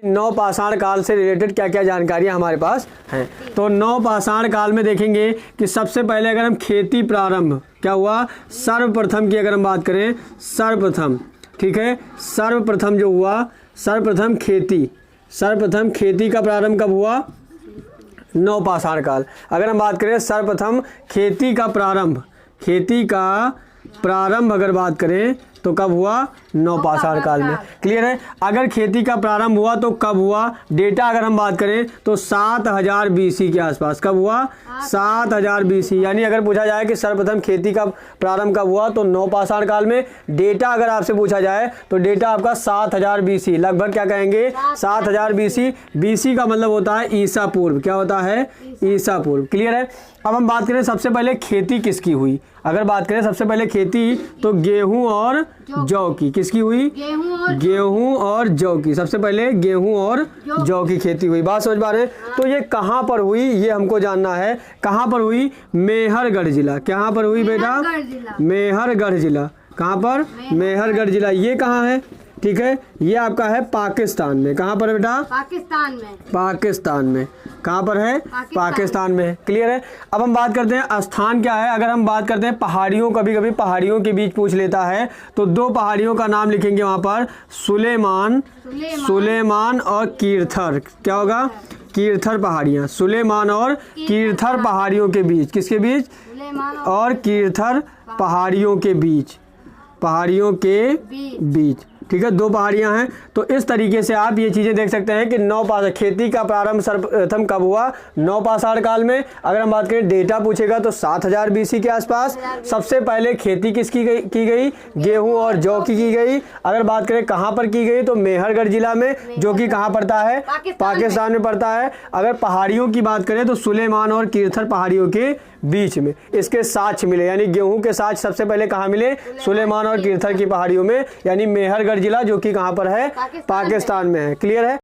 नवपाषाण काल से रिलेटेड क्या क्या जानकारियाँ हमारे पास हैं। तो नवपाषाण काल में देखेंगे कि सबसे पहले अगर हम खेती प्रारंभ क्या हुआ, सर्वप्रथम की अगर हम बात करें, सर्वप्रथम, ठीक है, सर्वप्रथम जो हुआ, सर्वप्रथम खेती का प्रारंभ कब हुआ, नवपाषाण काल। अगर हम बात करें सर्वप्रथम खेती का प्रारंभ अगर बात करें तो कब हुआ, नवपाषाण काल में। क्लियर है। अगर खेती का प्रारंभ हुआ तो कब हुआ, डेटा अगर हम बात करें तो 7000 BC के आसपास। कब हुआ, 7000 BC। यानी अगर पूछा जाए कि सर्वप्रथम खेती का प्रारंभ कब हुआ तो नवपाषाण काल में। डेटा अगर आपसे पूछा जाए तो डेटा आपका 7000 BC, लगभग क्या कहेंगे, 7000 BC। BC का मतलब होता है ईसा पूर्व। क्या होता है, ईसा पूर्व। क्लियर है। अब हम बात करें सबसे पहले खेती किसकी हुई। अगर बात करें सबसे पहले खेती तो गेहूं और जौ की। किसकी हुई, गेहूं और जौ की। सबसे पहले गेहूं और जौ की खेती हुई। बात समझ पा रहे हैं। तो ये कहाँ पर हुई ये हमको जानना है। कहाँ पर हुई, मेहरगढ़ जिला। कहाँ पर हुई बेटा, मेहरगढ़ जिला। कहाँ पर, मेहरगढ़ जिला। ये कहाँ है, ठीक है, ये आपका है पाकिस्तान में। कहाँ पर बेटा, पाकिस्तान में। कहाँ पर है, पाकिस्तान में। क्लियर है। अब हम बात करते हैं स्थान क्या है। अगर हम बात करते हैं पहाड़ियों, कभी कभी पहाड़ियों के बीच पूछ लेता है तो दो पहाड़ियों का नाम लिखेंगे वहाँ पर, सुलेमान और कीर्थर। क्या होगा, कीर्थर पहाड़ियाँ। सुलेमान और कीर्थर पहाड़ियों के बीच। किसके बीच, और कीर्थर पहाड़ियों के बीच, ठीक है, दो पहाड़ियां हैं। तो इस तरीके से आप ये चीज़ें देख सकते हैं कि नवपाषाण खेती का प्रारंभ सर्वप्रथम कब हुआ, नवपाषाण काल में। अगर हम बात करें डेटा पूछेगा तो 7000 BC के आसपास। सबसे पहले खेती किसकी की गई, गेहूं और जौ की गई। अगर बात करें कहाँ पर की गई तो मेहरगढ़ जिला में, जो कि कहाँ पड़ता है, पाकिस्तान में पड़ता है। अगर पहाड़ियों की बात करें तो सुलेमान और कीर्थर पहाड़ियों के बीच में इसके साक्ष्य मिले, यानी गेहूं के साक्ष्य सबसे पहले कहाँ मिले, सुलेमान और कीर्थर की पहाड़ियों में, यानी मेहरगढ़ जिला, जो कि कहाँ पर है, पाकिस्तान में है। क्लियर है।